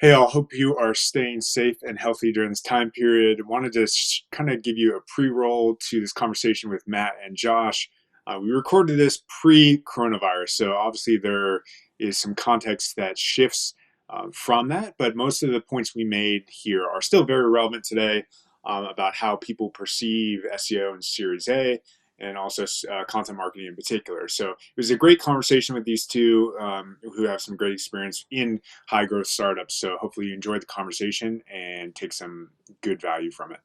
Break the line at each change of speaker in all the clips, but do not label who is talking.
Hey, all. Hope you are staying safe and healthy during this time period. Wanted to kind of give you a pre-roll to this conversation with Matt and Josh. We recorded this pre-coronavirus, so obviously there is some context that shifts from that, but most of the points we made here are still very relevant today about how people perceive SEO and Series A and also content marketing in particular. So it was a great conversation with these two who have some great experience in high growth startups. So hopefully you enjoyed the conversation and take some good value from it.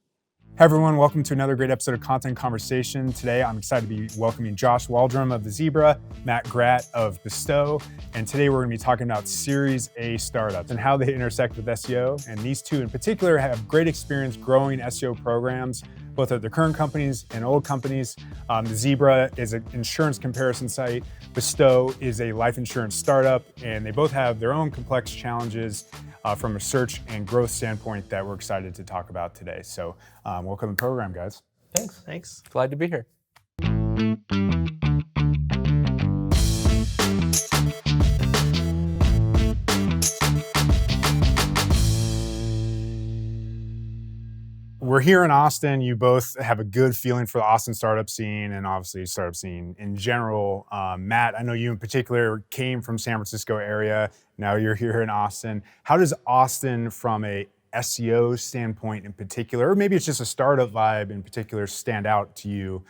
Hey everyone, welcome to another great episode of Content Conversation. Today I'm excited to be welcoming Josh Waldrum of The Zebra, Matt Gratt of Bestow, and today we're going to be talking about Series A startups and how they intersect with SEO. And these two in particular have great experience growing SEO programs, both at their current companies and old companies. The Zebra is an insurance comparison site. Bestow is a life insurance startup, and they both have their own complex challenges from a search and growth standpoint that we're excited to talk about today. So welcome to the program, guys.
Thanks. Glad to be here.
We're here in Austin. You both have a good feeling for the Austin startup scene and obviously startup scene in general. Matt, I know you in particular came from San Francisco area. Now you're here in Austin. How does Austin from a SEO standpoint in particular, or maybe it's just a startup vibe in particular, stand out to you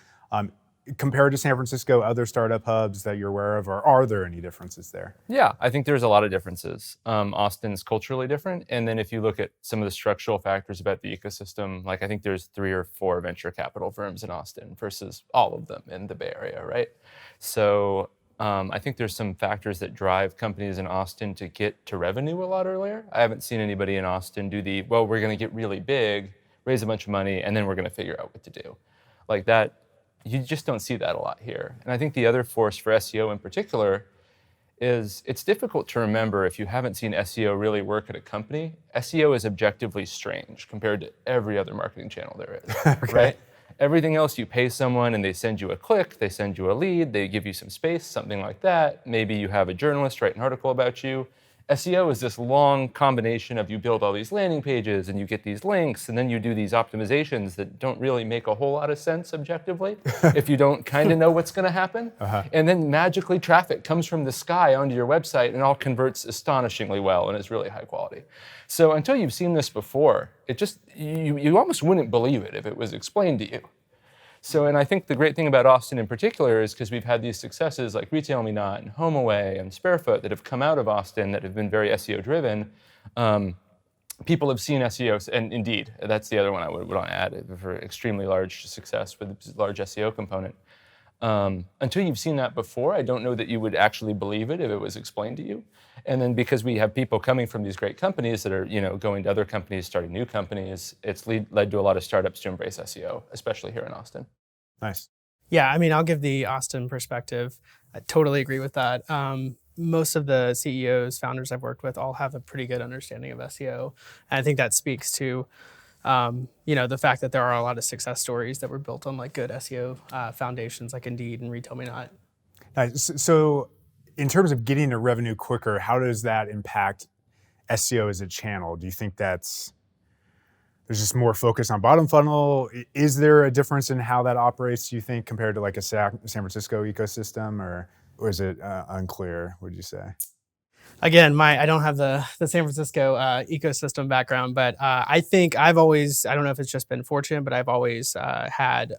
compared to San Francisco, other startup hubs that you're aware of, or are there any differences there?
Yeah, I think there's a lot of differences. Austin's culturally different. And then if you look at some of the structural factors about the ecosystem, like I think there's 3 or 4 venture capital firms in Austin versus all of them in the Bay Area, right? So I think there's some factors that drive companies in Austin to get to revenue a lot earlier. I haven't seen anybody in Austin do we're going to get really big, raise a bunch of money, and then we're going to figure out what to do. Like that, you just don't see that a lot here. And I think the other force for SEO in particular is it's difficult to remember if you haven't seen SEO really work at a company. SEO is objectively strange compared to every other marketing channel there is,
Okay.
Right? Everything else, you pay someone and they send you a click, they send you a lead, they give you some space, something like that. Maybe you have a journalist write an article about you. SEO is this long combination of you build all these landing pages and you get these links and then you do these optimizations that don't really make a whole lot of sense objectively if you don't kind of know what's going to happen. And then magically traffic comes from the sky onto your website and all converts astonishingly well and is really high quality. So until you've seen this before, it just, you almost wouldn't believe it if it was explained to you. So, and I think the great thing about Austin in particular is because we've had these successes like Retail Me Not and HomeAway and Sparefoot that have come out of Austin that have been very SEO driven. People have seen SEO, and indeed, that's the other one I would want to add for extremely large success with a large SEO component. Until you've seen that before, I don't know that you would actually believe it if it was explained to you. And then because we have people coming from these great companies that are, going to other companies, starting new companies, it's led to a lot of startups to embrace SEO, especially here in Austin.
Nice.
Yeah, I mean, I'll give the Austin perspective. I totally agree with that. Most of the CEOs, founders I've worked with all have a pretty good understanding of SEO. And I think that speaks to, the fact that there are a lot of success stories that were built on like good SEO foundations like Indeed and Retail Me Not.
Nice. So in terms of getting to revenue quicker, how does that impact SEO as a channel? Do you think there's just more focus on bottom funnel? Is there a difference in how that operates, do you think, compared to like a San Francisco ecosystem, or is it unclear, would you say?
Again, I don't have the San Francisco ecosystem background, but I think I don't know if it's just been fortunate, but I've always had,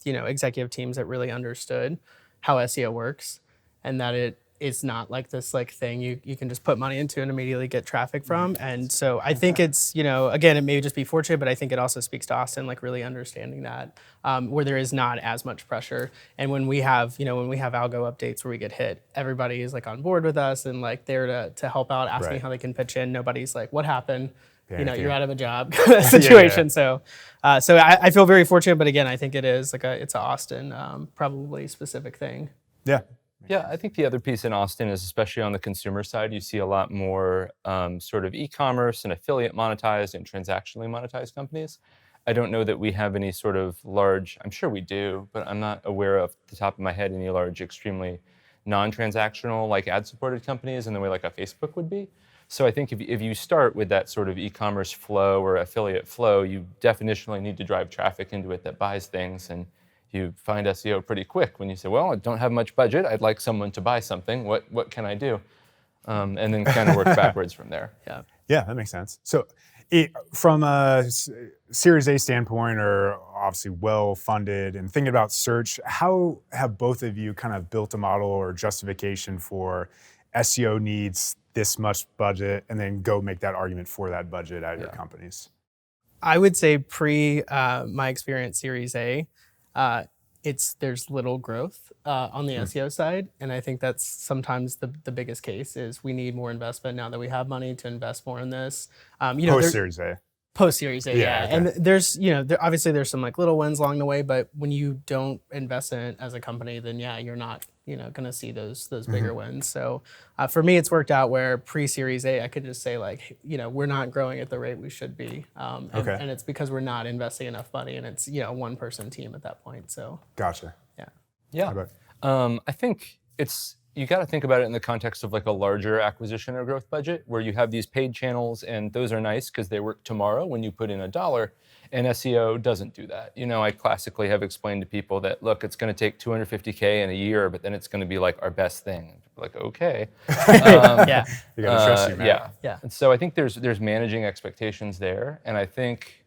executive teams that really understood how SEO works and that it's not like this thing you can just put money into and immediately get traffic from. And so I think it's, again, it may just be fortunate, but I think it also speaks to Austin, really understanding that where there is not as much pressure. And when we have algo updates where we get hit, everybody is on board with us and there to help out, asking
Right.
how they can pitch in. Nobody's like, what happened?
Panicking.
You're out of a job situation.
Yeah.
So I feel very fortunate, but again, I think it is it's an Austin probably specific thing.
Yeah.
Yeah, I think the other piece in Austin is especially on the consumer side, you see a lot more sort of e-commerce and affiliate monetized and transactionally monetized companies. I don't know that we have any sort of large, I'm sure we do, but I'm not aware of the top of my head any large, extremely non-transactional, like ad-supported companies in the way like a Facebook would be. So I think if you start with that sort of e-commerce flow or affiliate flow, you definitionally need to drive traffic into it that buys things. And you find SEO pretty quick when you say, well, I don't have much budget. I'd like someone to buy something. What can I do? And then kind of work backwards from there.
Yeah.
Yeah, that makes sense. So from a Series A standpoint, or obviously well-funded, and thinking about search, how have both of you kind of built a model or justification for SEO needs this much budget, and then go make that argument for that budget at your companies?
I would say my experience Series A, there's little growth on the SEO side, and I think that's sometimes the biggest case is we need more investment now that we have money to invest more in this.
Post Series A.
Post Series A, yeah.
Okay.
And there's, obviously there's some like little wins along the way, but when you don't invest in it as a company, then you're not, going to see those bigger wins. So for me, it's worked out where pre-Series A, I could just say like, we're not growing at the rate we should be. And it's because we're not investing enough money, and it's, one person team at that point. So.
Gotcha.
Yeah.
Yeah. I think you got to think about it in the context of like a larger acquisition or growth budget where you have these paid channels, and those are nice because they work tomorrow when you put in $1, and SEO doesn't do that. I classically have explained to people that, look, it's going to take $250K in a year, but then it's going to be like our best thing. And people are like, okay.
Yeah.
You got to trust you, man.
Yeah.
And so I think there's managing expectations there. And I think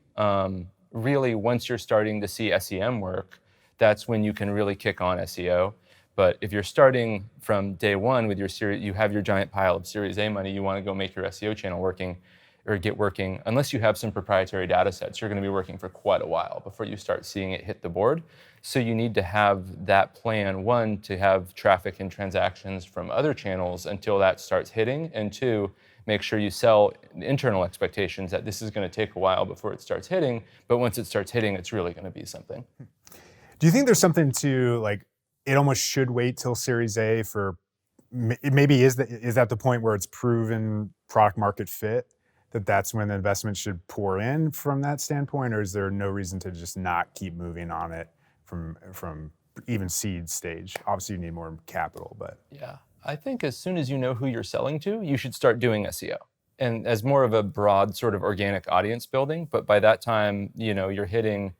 really once you're starting to see SEM work, that's when you can really kick on SEO. But if you're starting from day one with your series, you have your giant pile of Series A money, you want to go make your SEO channel working or get working, unless you have some proprietary data sets, you're going to be working for quite a while before you start seeing it hit the board. So you need to have that plan, one, to have traffic and transactions from other channels until that starts hitting, and two, make sure you sell internal expectations that this is going to take a while before it starts hitting, but once it starts hitting, it's really going to be something.
Do you think there's something to like, it almost should wait till Series A for, maybe is that the point where it's proven product market fit, that's when the investment should pour in from that standpoint, or is there no reason to just not keep moving on it from even seed stage? Obviously you need more capital, but.
Yeah, I think as soon as you know who you're selling to, you should start doing SEO. And as more of a broad sort of organic audience building, but by that time, you're hitting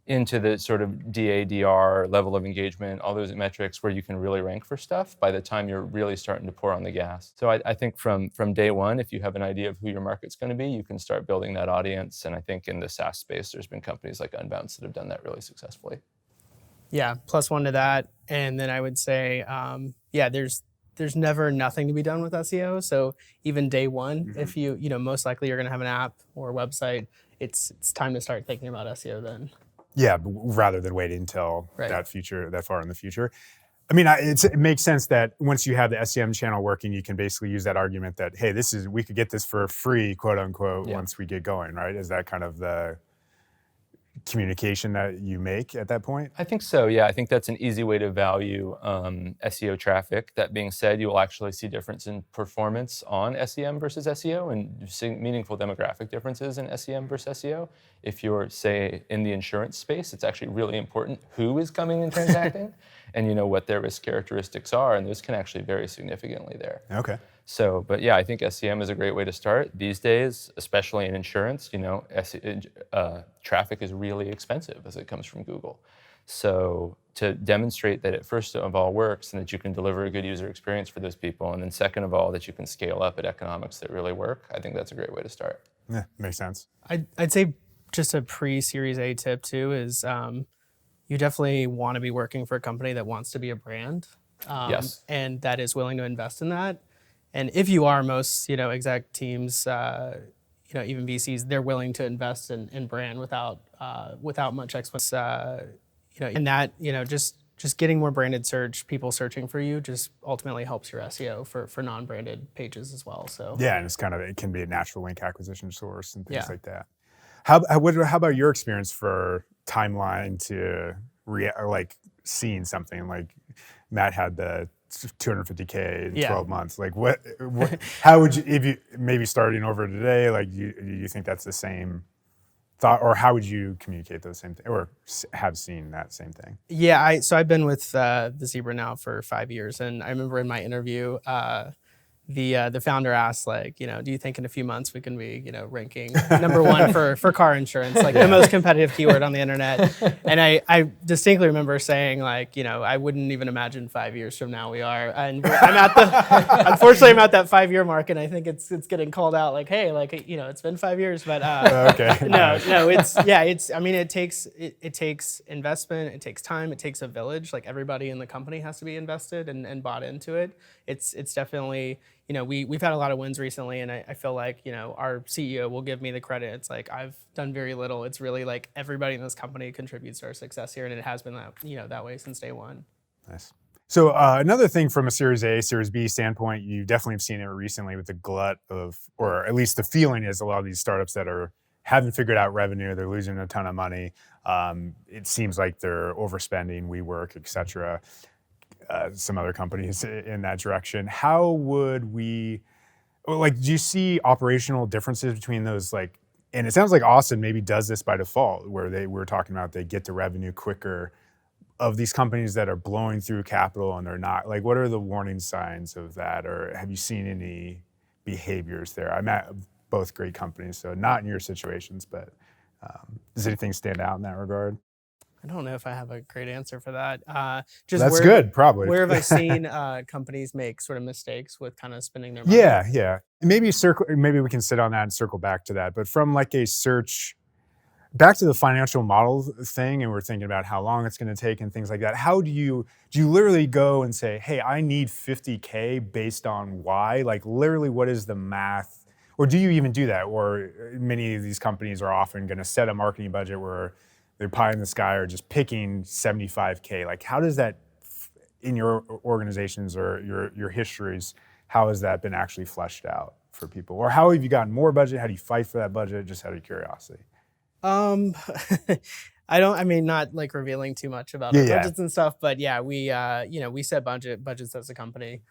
into the sort of DADR level of engagement, all those metrics where you can really rank for stuff by the time you're really starting to pour on the gas. So I think from day one, if you have an idea of who your market's going to be, you can start building that audience. And I think in the SaaS space, there's been companies like Unbounce that have done that really successfully.
Yeah, plus one to that. And then I would say, there's never nothing to be done with SEO. So even day one, if you most likely you're going to have an app or a website, it's time to start thinking about SEO then.
Yeah, rather than waiting until
Right.
that far in the future. I mean, it makes sense that once you have the SEM channel working, you can basically use that argument that, hey, we could get this for free, quote unquote, once we get going, right? Is that kind of the communication that you make at that point?
I think so, yeah. I think that's an easy way to value SEO traffic. That being said, you will actually see difference in performance on SEM versus SEO and see meaningful demographic differences in SEM versus SEO. If you're, say, in the insurance space, it's actually really important who is coming and transacting and what their risk characteristics are, and those can actually vary significantly there.
Okay.
So, but yeah, I think SEM is a great way to start these days, especially in insurance. Traffic is really expensive as it comes from Google. So to demonstrate that it first of all works and that you can deliver a good user experience for those people, and then second of all, that you can scale up at economics that really work, I think that's a great way to start.
Yeah, makes sense.
I'd say just a pre-Series A tip too is you definitely want to be working for a company that wants to be a brand.
Yes.
And that is willing to invest in that. And if you are, most exec teams, even VCs, they're willing to invest in brand without much expense. And that just getting more branded search, people searching for you, just ultimately helps your SEO for non-branded pages as well. So
yeah, and it can be a natural link acquisition source and things like that. How about your experience for timeline to seeing something like Matt had the $250K in 12 months? Like what how would you, if you maybe starting over today, like do you think that's the same thought, or how would you communicate those same things, or have seen that same thing?
Yeah, so I've been with the Zebra now for 5 years, and I remember in my interview, the founder asked, like, do you think in a few months we can be, ranking #1 for car insurance, like the most competitive keyword on the internet? And I distinctly remember saying, like, I wouldn't even imagine 5 years from now we are. And unfortunately, I'm at that 5-year mark, and I think it's getting called out, like, hey, like, it's been 5 years, but
Okay.
no, I mean, it takes investment, it takes time, it takes a village. Like, everybody in the company has to be invested and bought into it. It's definitely, we've had a lot of wins recently, and I feel like, our CEO will give me the credit. It's like, I've done very little. It's really like everybody in this company contributes to our success here, and it has been that way since day one.
Nice. So another thing from a Series A, Series B standpoint, you definitely have seen it recently with the glut of, or at least the feeling is a lot of these startups that haven't figured out revenue, they're losing a ton of money. It seems like they're overspending, WeWork, et cetera. Some other companies in that direction. How would we, like, do you see operational differences between those, like, and it sounds like Austin maybe does this by default, where we were talking about they get to revenue quicker, of these companies that are blowing through capital and they're not, like, what are the warning signs of that? Or have you seen any behaviors there? I'm at both great companies, so not in your situations, but does anything stand out in that regard?
I don't know if I have a great answer for that.
That's good, probably.
Where have I seen companies make sort of mistakes with kind of spending their money?
Yeah. Maybe we can sit on that and circle back to that. But from like a search, back to the financial model thing, and we're thinking about how long it's going to take and things like that. How do you literally go and say, hey, I need 50K based on Y? Like, literally, what is the math? Or do you even do that? Or many of these companies are often going to set a marketing budget where they're pie in the sky or just picking 75K. Like, how does that, in your organizations or your histories, how has that been actually fleshed out for people? Or how have you gotten more budget? How do you fight for that budget? Just out of curiosity.
Not like revealing too much about our budgets and stuff, but yeah, we set budgets as a company,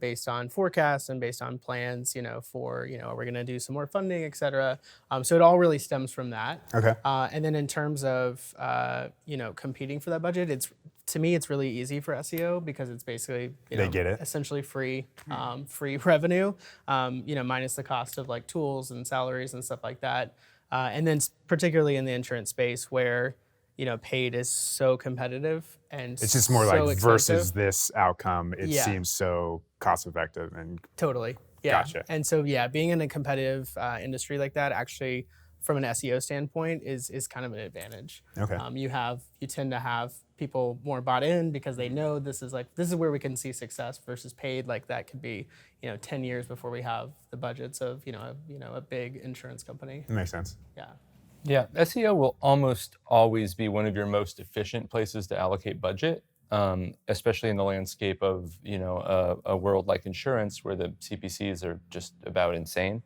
based on forecasts and based on plans, for, are we going to do some more funding, et cetera. So it all really stems from that.
Okay.
And then in terms of, competing for that budget, to me, it's really easy for SEO because it's basically,
they get it.
essentially free revenue, minus the cost of like tools and salaries and stuff like that. And then particularly in the insurance space where, paid is so competitive and
it's just more
so
like
expensive.
Versus this outcome, it seems so cost effective and
totally. Yeah.
Gotcha.
And so, being in a competitive industry like that, actually, from an SEO standpoint, is kind of an advantage.
Okay.
You tend to have people more bought in because they know this is where we can see success versus paid. Like, that could be 10 years before we have the budgets of a big insurance company.
That makes sense.
Yeah, SEO will almost always be one of your most efficient places to allocate budget, especially in the landscape of a world like insurance where the CPCs are just about insane.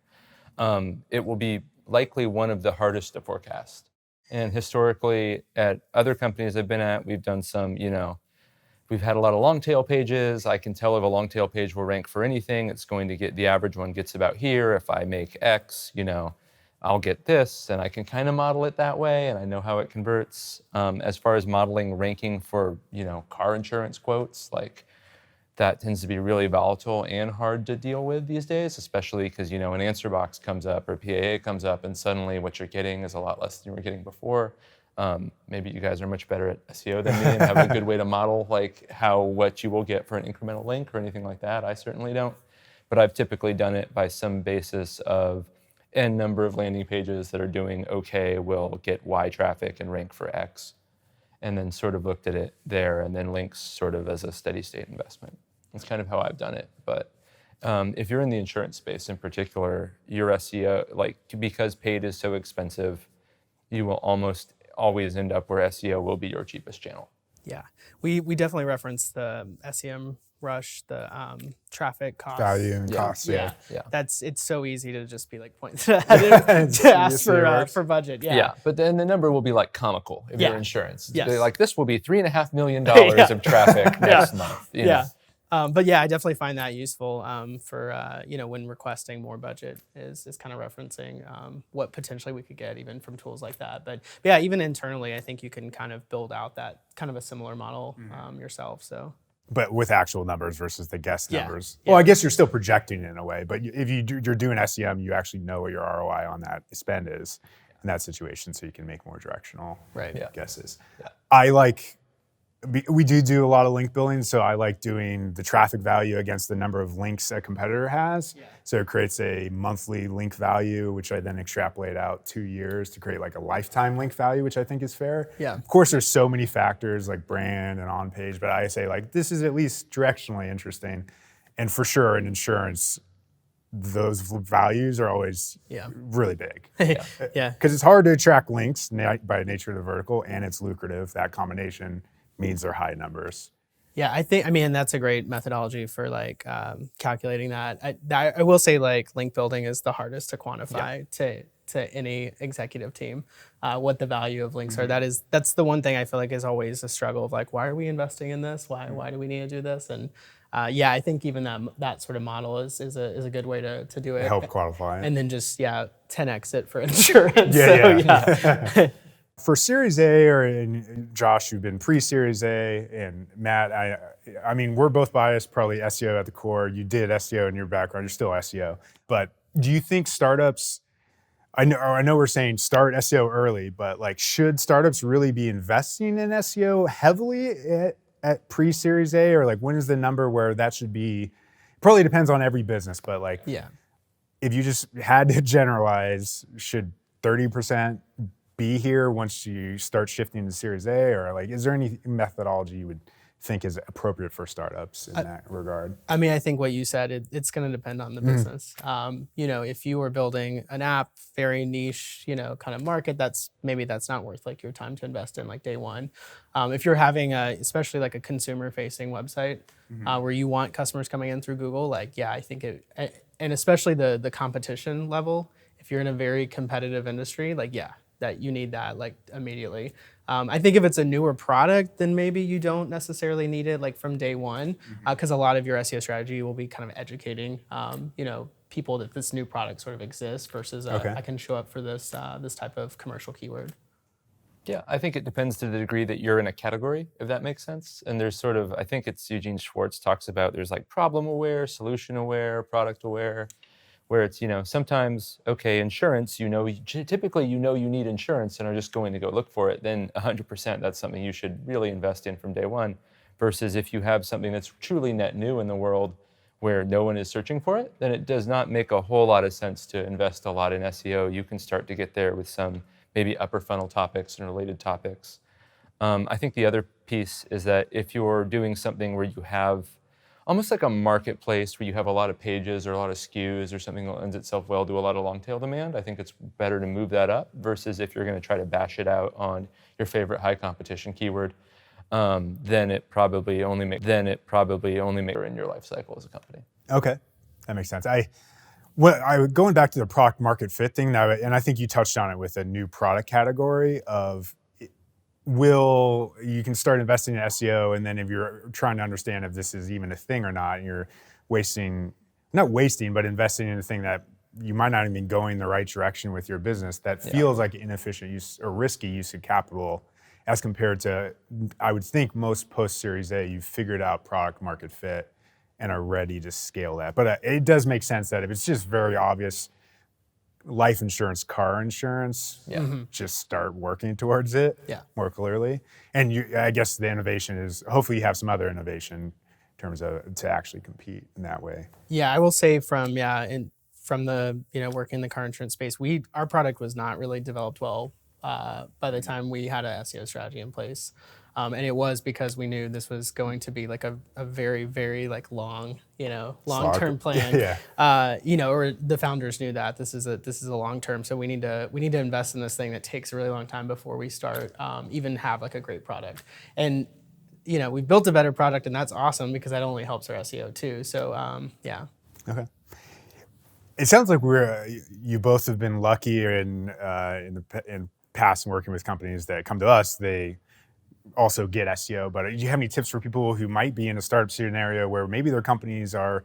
It will be likely one of the hardest to forecast. And historically, at other companies I've been at, we've done some, we've had a lot of long tail pages. I can tell if a long tail page will rank for anything. It's going to get, the average one gets about here. If I make X, I'll get this, and I can kind of model it that way, and I know how it converts. As far as modeling ranking for, car insurance quotes, like, that tends to be really volatile and hard to deal with these days, especially because, an answer box comes up or PAA comes up, and suddenly what you're getting is a lot less than you were getting before. Maybe you guys are much better at SEO than me and have a good way to model like what you will get for an incremental link or anything like that. I certainly don't. But I've typically done it by some basis of N number of landing pages that are doing okay will get Y traffic and rank for X. And then sort of looked at it there, and then links sort of as a steady state investment. That's kind of how I've done it. But if you're in the insurance space in particular, your SEO, because paid is so expensive, you will almost always end up where SEO will be your cheapest channel.
Yeah, we definitely reference the SEM rush, the traffic cost,
value and cost.
Yeah. It's so easy to just be like pointing at it to ask for budget. Yeah,
but then the number will be like comical if you're insurance.
Yes.
Like, this will be $3.5 million of traffic next month. You know?
But I definitely find that useful for when requesting more budget is kind of referencing what potentially we could get even from tools like that. But yeah, even internally, I think you can kind of build out that kind of a similar model yourself. So
but with actual numbers versus the guess
Yeah.
numbers.
Yeah.
Well, I guess you're still projecting it in a way, but if you're doing SEM, you actually know what your ROI on that spend is in that situation, so you can make more directional
Right.
Yeah.
guesses.
Yeah.
We do a lot of link building, so I like doing the traffic value against the number of links a competitor has.
Yeah.
So it creates a monthly link value, which I then extrapolate out 2 years to create like a lifetime link value, which I think is fair.
Yeah.
Of course, there's so many factors like brand and on page, but I say like this is at least directionally interesting. And for sure in insurance, those values are always
Yeah.
really big.
Yeah.
Because it's hard to attract links by nature of the vertical, and it's lucrative. That combination means they're high numbers.
Yeah, I mean, that's a great methodology for like calculating that. I will say like link building is the hardest to quantify to any executive team, what the value of links are. That's the one thing I feel like is always a struggle of like, why are we investing in this? Why do we need to do this? And yeah, I think even that sort of model is a good way to do it.
Help quantify it.
And then just 10x it for insurance.
Yeah. For Series A, and Josh, you've been pre-Series A, and Matt, I mean, we're both biased, probably SEO at the core. You did SEO in your background, you're still SEO. But do you think startups, I know we're saying start SEO early, but like should startups really be investing in SEO heavily at pre-Series A, or like when is the number where that should be? Probably depends on every business, but like if you just had to generalize, should 30% be here once you start shifting to Series A, or like, is there any methodology you would think is appropriate for startups in that regard?
I mean, I think what you said, it's going to depend on the business. If you were building an app, very niche, kind of market, that's not worth like your time to invest in like day one. If you're having especially like a consumer facing website where you want customers coming in through Google, like, I think and especially the competition level, if you're in a very competitive industry, like, that you need that like immediately. I think if it's a newer product, then maybe you don't necessarily need it like from day one, because a lot of your SEO strategy will be kind of educating, people that this new product sort of exists versus I can show up for this type of commercial keyword.
Yeah, I think it depends to the degree that you're in a category, if that makes sense. And there's sort of, I think it's Eugene Schwartz talks about, there's like problem aware, solution aware, product aware, where it's, sometimes, insurance, typically you need insurance and are just going to go look for it, then 100% that's something you should really invest in from day one. Versus if you have something that's truly net new in the world where no one is searching for it, then it does not make a whole lot of sense to invest a lot in SEO. You can start to get there with some maybe upper funnel topics and related topics. I think the other piece is that if you're doing something where you have almost like a marketplace where you have a lot of pages or a lot of SKUs or something that lends itself well to a lot of long tail demand, I think it's better to move that up versus if you're going to try to bash it out on your favorite high competition keyword, then it probably only makes in your life cycle as a company.
Okay, that makes sense. Going back to the product market fit thing now, and I think you touched on it with a new product category of you can start investing in SEO, and then if you're trying to understand if this is even a thing or not, and you're investing in a thing that you might not even be going the right direction with your business, that feels like inefficient use or risky use of capital as compared to, I would think most post-Series A, you've figured out product market fit and are ready to scale that. But it does make sense that if it's just very obvious, life insurance, car insurance, just start working towards it more clearly. And I guess the innovation is, hopefully you have some other innovation in terms of to actually compete in that way.
Yeah, I will say from the working in the car insurance space, our product was not really developed well by the time we had a SEO strategy in place. And it was because we knew this was going to be like a very, very like long-term plan. Or the founders knew that this is a long-term. So we need to invest in this thing that takes a really long time before we start even have like a great product. And we built a better product, and that's awesome because that only helps our SEO too. So
Okay. It sounds like you both have been lucky in past working with companies that come to us. They also get SEO, but do you have any tips for people who might be in a startup scenario where maybe their companies are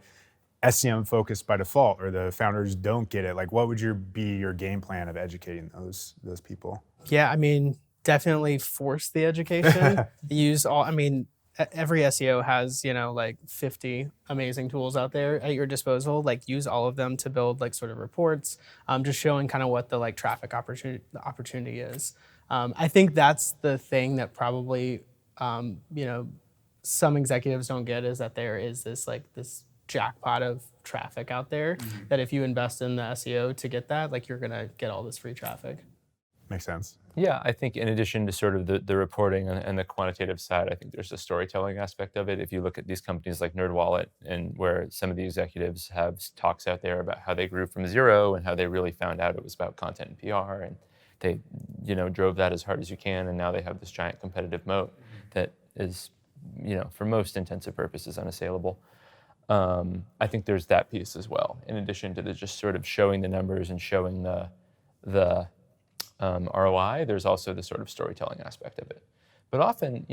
SEM focused by default, or the founders don't get it? Like, what would be your game plan of educating those people?
Yeah, I mean, definitely force the education. every SEO has, like 50 amazing tools out there at your disposal. Like use all of them to build like sort of reports, just showing kind of what the like traffic opportunity is. I think that's the thing that probably, some executives don't get, is that there is this jackpot of traffic out there that if you invest in the SEO to get that, like you're gonna get all this free traffic.
Makes sense.
Yeah, I think in addition to sort of the reporting and the quantitative side, I think there's a storytelling aspect of it. If you look at these companies like NerdWallet, and where some of the executives have talks out there about how they grew from zero and how they really found out it was about content and PR, and they, drove that as hard as you can, and now they have this giant competitive moat that is, for most intents purposes, unassailable. I think there's that piece as well, in addition to the just sort of showing the numbers and showing the ROI. There's also the sort of storytelling aspect of it. But often,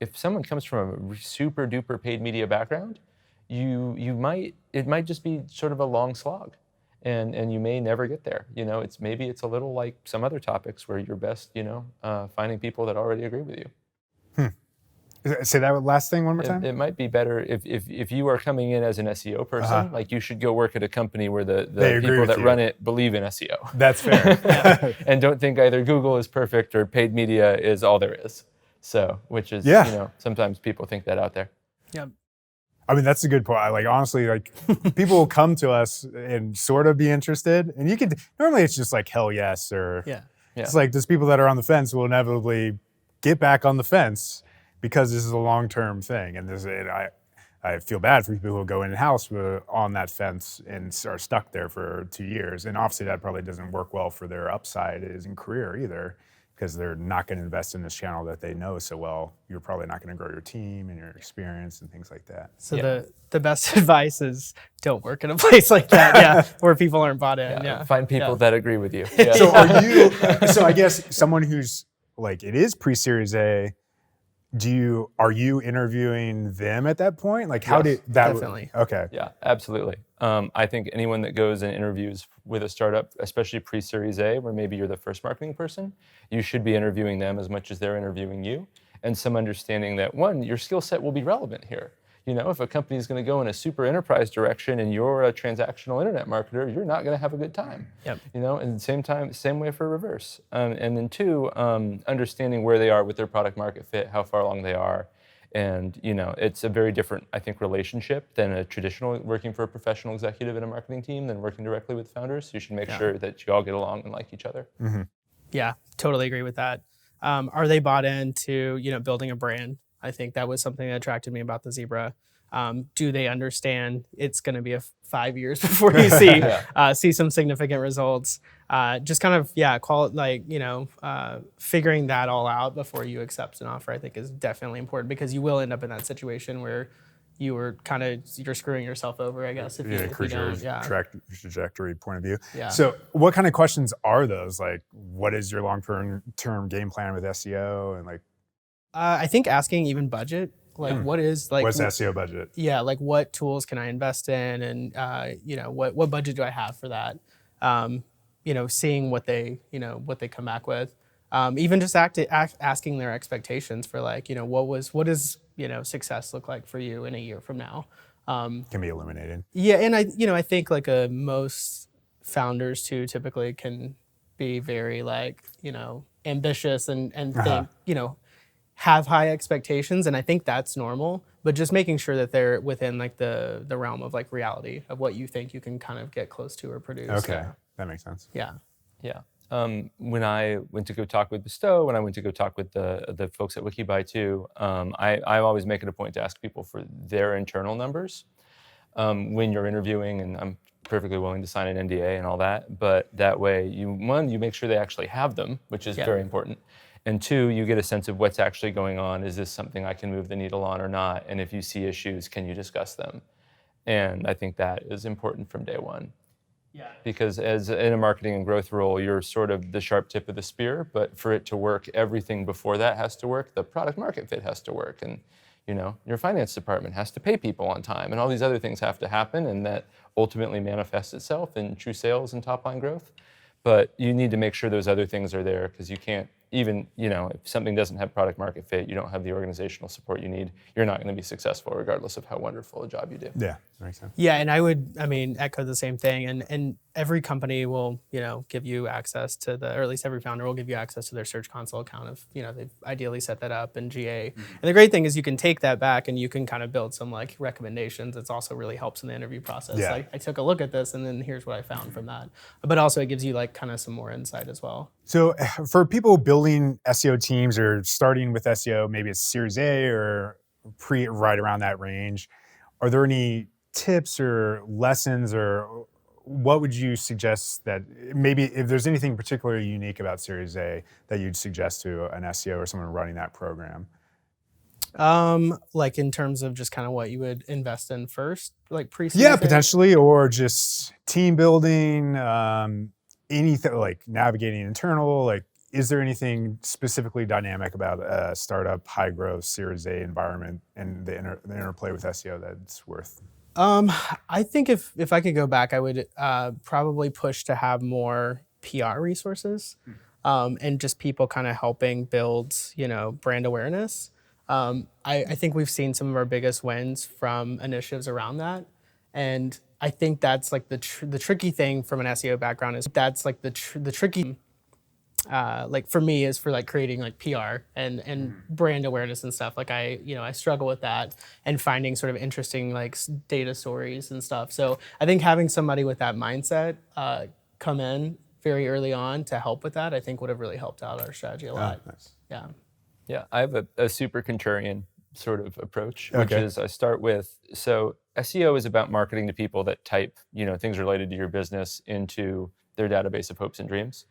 if someone comes from a super duper paid media background, it might just be sort of a long slog, and you may never get there. It's a little like some other topics where you're best, finding people that already agree with you.
Say that last thing one more time.
It might be better if you are coming in as an SEO person, like you should go work at a company where the people that run it believe in SEO.
That's fair.
And don't think either Google is perfect or paid media is all there is. So, which is, sometimes people think that out there.
Yeah.
I mean, that's a good point. Honestly, people will come to us and sort of be interested, and normally it's just like, hell yes, or it's like there's people that are on the fence will inevitably get back on the fence, because this is a long-term thing, and I feel bad for people who go in-house on that fence and are stuck there for 2 years. And obviously that probably doesn't work well for their upside in career either, because they're not going to invest in this channel that they know so well. You're probably not going to grow your team and your experience and things like that.
So the best advice is don't work in a place like that, where people aren't bought in.
Find people that agree with you.
So so I guess someone who's like, it is pre-Series A, are you interviewing them at that point? Like, how did that?
Definitely.
Okay.
Yeah, absolutely. I think anyone that goes and interviews with a startup, especially pre-Series A, where maybe you're the first marketing person, you should be interviewing them as much as they're interviewing you, and some understanding that, one, your skill set will be relevant here. If a company is going to go in a super enterprise direction and you're a transactional internet marketer, you're not going to have a good time.
Yep.
And same way for reverse. And then two, understanding where they are with their product market fit, how far along they are. And, it's a very different, I think, relationship than a traditional working for a professional executive in a marketing team than working directly with founders. So you should make sure that you all get along and like each other.
Mm-hmm.
Yeah, totally agree with that. Are they bought into, building a brand? I think that was something that attracted me about the Zebra. Do they understand it's going to be 5 years before you see some significant results? Just kind of, call it figuring that all out before you accept an offer, I think is definitely important, because you will end up in that situation where you're screwing yourself over, I guess. If you don't,
trajectory point of view.
Yeah.
So what kind of questions are those? Like, what is your long-term game plan with SEO? And
I think asking even budget, what is
what's SEO budget?
Yeah, like what tools can I invest in, and what budget do I have for that? Seeing what they come back with, even just asking their expectations for what does success look like for you in a year from now?
Can be illuminating.
Yeah, and I think most founders too typically can be very ambitious and think have high expectations, and I think that's normal, but just making sure that they're within the realm of reality of what you think you can kind of get close to or produce.
Okay, that makes sense.
Yeah.
When I went to go talk with Bestow, when I went to go talk with the folks at Wikibuy too, I always make it a point to ask people for their internal numbers when you're interviewing, and I'm perfectly willing to sign an NDA and all that, but that way you make sure they actually have them, which is very important. And two, you get a sense of what's actually going on. Is this something I can move the needle on or not? And if you see issues, can you discuss them? And I think that is important from day one. Yeah. Because as in a marketing and growth role, you're sort of the sharp tip of the spear, but for it to work, everything before that has to work. The product market fit has to work. And your finance department has to pay people on time, and all these other things have to happen, and that ultimately manifests itself in true sales and top line growth. But you need to make sure those other things are there, because you can't even, if something doesn't have product market fit, you don't have the organizational support you need, you're not going to be successful regardless of how wonderful a job you do.
Yeah, makes sense.
Yeah, and I would, echo the same thing. And every company will, give you access to or at least every founder will give you access to their Search Console account if, they've ideally set that up in GA. And the great thing is you can take that back and you can kind of build some like recommendations. It also really helps in the interview process.
Yeah.
Like I took a look at this and then here's what I found from that. But also it gives you like kind of some more insight as well.
So for people building SEO teams or starting with SEO, maybe it's Series A or right around that range, are there any tips or lessons, or what would you suggest that maybe if there's anything particularly unique about Series A that you'd suggest to an SEO or someone running that program?
Like in terms of just kind of what you would invest in first, like pre-seed?
Yeah, potentially, or just team building, anything like navigating internal, like is there anything specifically dynamic about a startup, high growth Series A environment and the interplay with SEO that's worth?
I think if I could go back, I would probably push to have more PR resources and just people kind of helping build, brand awareness. I think we've seen some of our biggest wins from initiatives around that. And I think that's like the tricky thing from an SEO background is that's like the tricky like for me is for like creating like PR and brand awareness and stuff. Like I struggle with that and finding sort of interesting like data stories and stuff. So I think having somebody with that mindset come in very early on to help with that, I think would have really helped out our strategy a lot.
Nice.
Yeah.
Yeah, I have a super contrarian sort of approach, which is I start with, so SEO is about marketing to people that type, things related to your business into their database of hopes and dreams.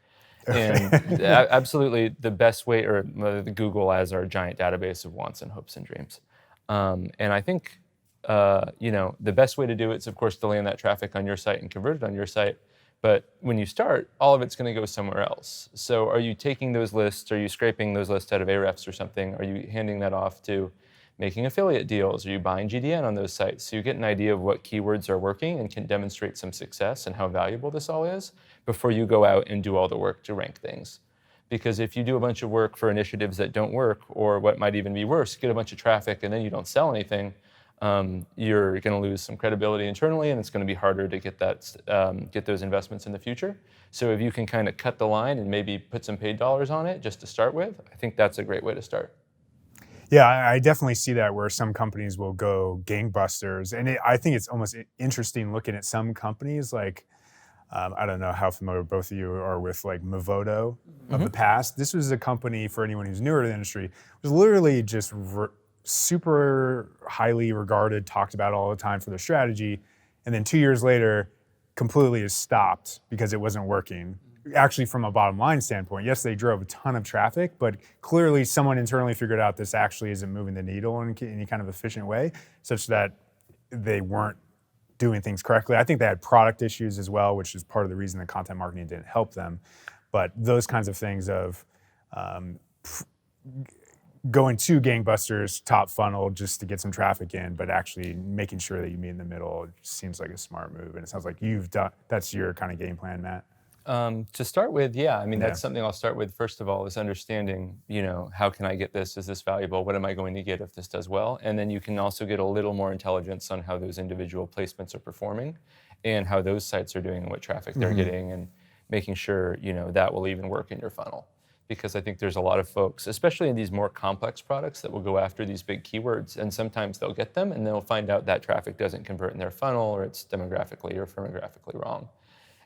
And absolutely the best way, or Google as our giant database of wants and hopes and dreams. And I think, the best way to do it is, of course, to land that traffic on your site and convert it on your site. But when you start, all of it's going to go somewhere else. So are you taking those lists? Are you scraping those lists out of Ahrefs or something? Are you handing that off to making affiliate deals? Are you buying GDN on those sites? So you get an idea of what keywords are working and can demonstrate some success and how valuable this all is before you go out and do all the work to rank things. Because if you do a bunch of work for initiatives that don't work, or what might even be worse, get a bunch of traffic and then you don't sell anything, you're going to lose some credibility internally, and it's going to be harder to get those investments in the future. So if you can kind of cut the line and maybe put some paid dollars on it just to start with, I think that's a great way to start.
Yeah, I definitely see that where some companies will go gangbusters. And I think it's almost interesting looking at some companies like, I don't know how familiar both of you are with like Movoto of the past. This was a company, for anyone who's newer to the industry, was literally just super highly regarded, talked about all the time for their strategy. And then 2 years later, completely is stopped because it wasn't working. Actually, from a bottom line standpoint, yes, they drove a ton of traffic, but clearly someone internally figured out this actually isn't moving the needle in any kind of efficient way, such that they weren't doing things correctly. I think they had product issues as well, which is part of the reason that content marketing didn't help them. But those kinds of things of going to gangbusters, top funnel, just to get some traffic in, but actually making sure that you meet in the middle seems like a smart move. And it sounds like that's your kind of game plan, Matt.
To start with, that's something I'll start with first of all, is understanding, how can I get this? Is this valuable? What am I going to get if this does well? And then you can also get a little more intelligence on how those individual placements are performing and how those sites are doing and what traffic they're getting, and making sure, that will even work in your funnel. Because I think there's a lot of folks, especially in these more complex products, that will go after these big keywords, and sometimes they'll get them and they'll find out that traffic doesn't convert in their funnel, or it's demographically or firmographically wrong.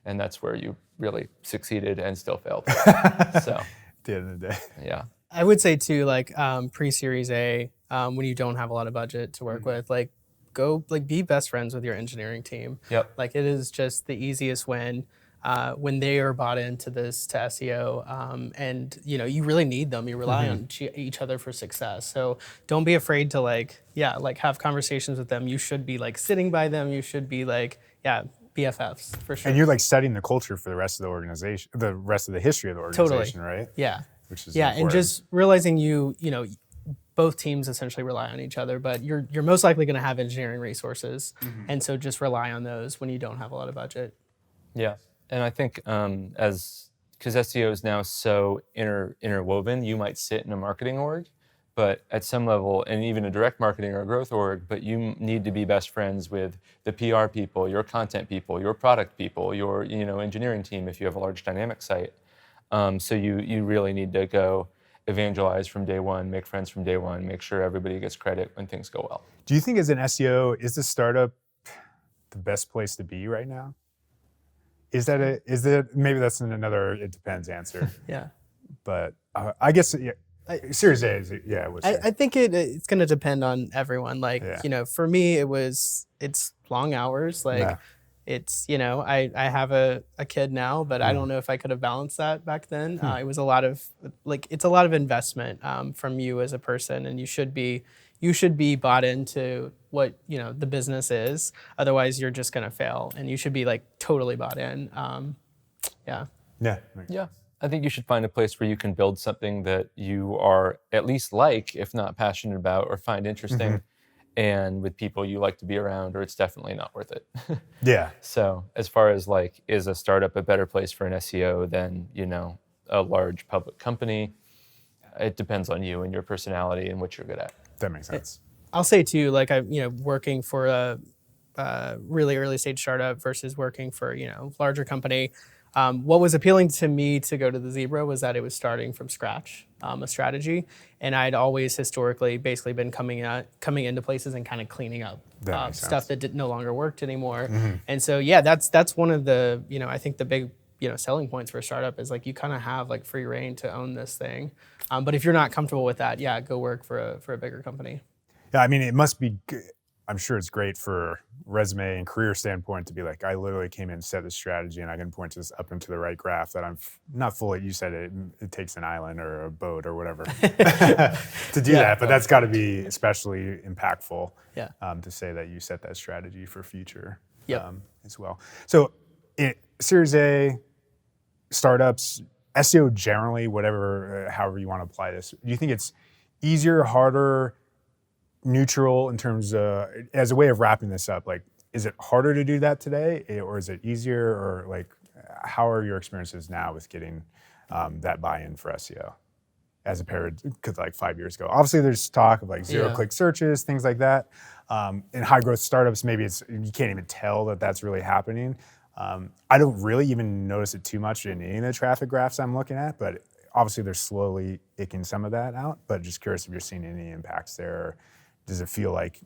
And that's where you really succeeded and still failed. So,
At the end of the day.
Yeah.
I would say too, like pre-Series A, when you don't have a lot of budget to work with, like go be best friends with your engineering team.
Yep.
Like it is just the easiest when they are bought into this to SEO, and you really need them. You rely on each other for success. So don't be afraid to have conversations with them. You should be sitting by them. You should be BFFs for sure.
And you're setting the culture for the rest of the organization, the rest of the history of the organization,
totally.
Right?
Yeah.
Which is
important. And just realizing both teams essentially rely on each other, but you're most likely going to have engineering resources, and so just rely on those when you don't have a lot of budget.
Yeah. And I think as because SEO is now so interwoven, you might sit in a marketing org, but at some level, and even a direct marketing or a growth org, but you need to be best friends with the PR people, your content people, your product people, your engineering team if you have a large dynamic site. So you really need to go evangelize from day one, make friends from day one, make sure everybody gets credit when things go well.
Do you think as an SEO, is the startup the best place to be right now? Is that maybe that's another it depends answer.
Yeah.
But I guess Series A is
I think it's going to depend on everyone. Like, for me, it's long hours. Like it's, I have a kid now, but I don't know if I could have balanced that back then. It was a lot of it's a lot of investment from you as a person, and you should be bought into what, the business is. Otherwise you're just going to fail, and you should be like totally bought in. Yeah.
I think you should find a place where you can build something that you are at least if not passionate about or find interesting, and with people you like to be around, or it's definitely not worth it. So as far as is a startup a better place for an SEO than, a large public company? It depends on you and your personality and what you're good at.
That makes sense.
I'll say too, working for a really early stage startup versus working for, larger company. What was appealing to me to go to the Zebra was that it was starting from scratch, a strategy. And I'd always historically basically been coming into places and kind of cleaning up stuff that no longer worked anymore. And so, that's one of the, I think the big, selling points for a startup is you kind of have free reign to own this thing. But if you're not comfortable with that, go work for a bigger company.
Yeah, I mean, it must be good. I'm sure it's great for resume and career standpoint to be I literally came in and set this strategy, and I can point this up into the right graph that I'm not fully, you said it takes an island or a boat or whatever to do that, but that's got to be especially impactful to say that you set that strategy for future as well. So Series A, startups, SEO generally, however you want to apply this, do you think it's easier, harder, neutral in terms of, as a way of wrapping this up, is it harder to do that today, or is it easier, or how are your experiences now with getting that buy-in for SEO as compared to 5 years ago? Obviously there's talk of zero-click searches, things like that. In high growth startups, maybe you can't even tell that that's really happening. I don't really even notice it too much in any of the traffic graphs I'm looking at, but obviously they're slowly icking some of that out. But just curious if you're seeing any impacts there. Or does it feel like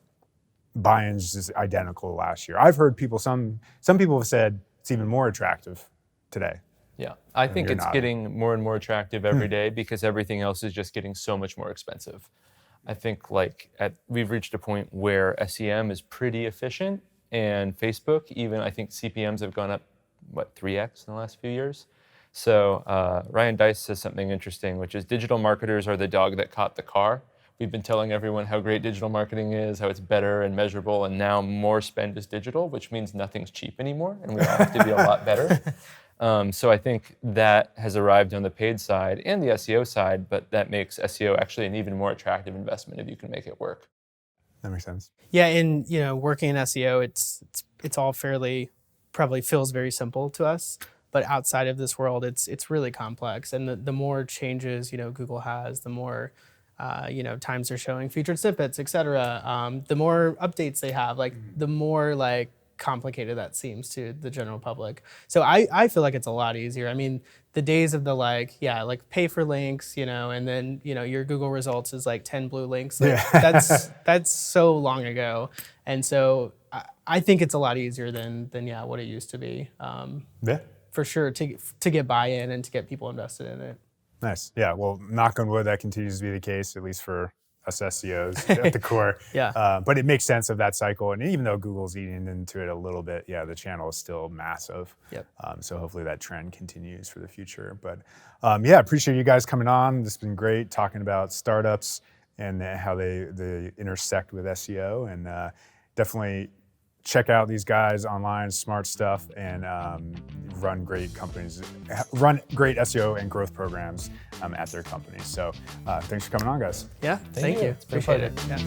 buy-ins just identical to last year? I've heard some people have said it's even more attractive today.
Yeah, I think it's getting more and more attractive every day because everything else is just getting so much more expensive. I think we've reached a point where SEM is pretty efficient, and Facebook, even I think CPMs have gone up, 3x in the last few years. So Ryan Deiss says something interesting, which is digital marketers are the dog that caught the car. We've been telling everyone how great digital marketing is, how it's better and measurable, and now more spend is digital, which means nothing's cheap anymore, and we all have to be a lot better. So I think that has arrived on the paid side and the SEO side, but that makes SEO actually an even more attractive investment if you can make it work.
That makes sense.
Yeah, and working in SEO, it's all probably feels very simple to us, but outside of this world, it's really complex. And the more changes Google has, the more times they're showing featured snippets, et cetera. The more updates they have, the more complicated that seems to the general public. So I feel like it's a lot easier. I mean, the days of the pay for links, and then your Google results is 10 blue links. That's so long ago, and so I think it's a lot easier than what it used to be. For sure, to get buy-in and to get people invested in it.
Nice. Yeah. Well, knock on wood, that continues to be the case, at least for us SEOs at the core. But it makes sense of that cycle. And even though Google's eating into it a little bit, the channel is still massive. So hopefully that trend continues for the future. But appreciate you guys coming on. This has been great talking about startups and how they intersect with SEO. And definitely check out these guys online, smart stuff, and run great companies, run great SEO and growth programs at their companies. So thanks for coming on, guys.
Yeah, thank you.
Appreciate it.
Yeah.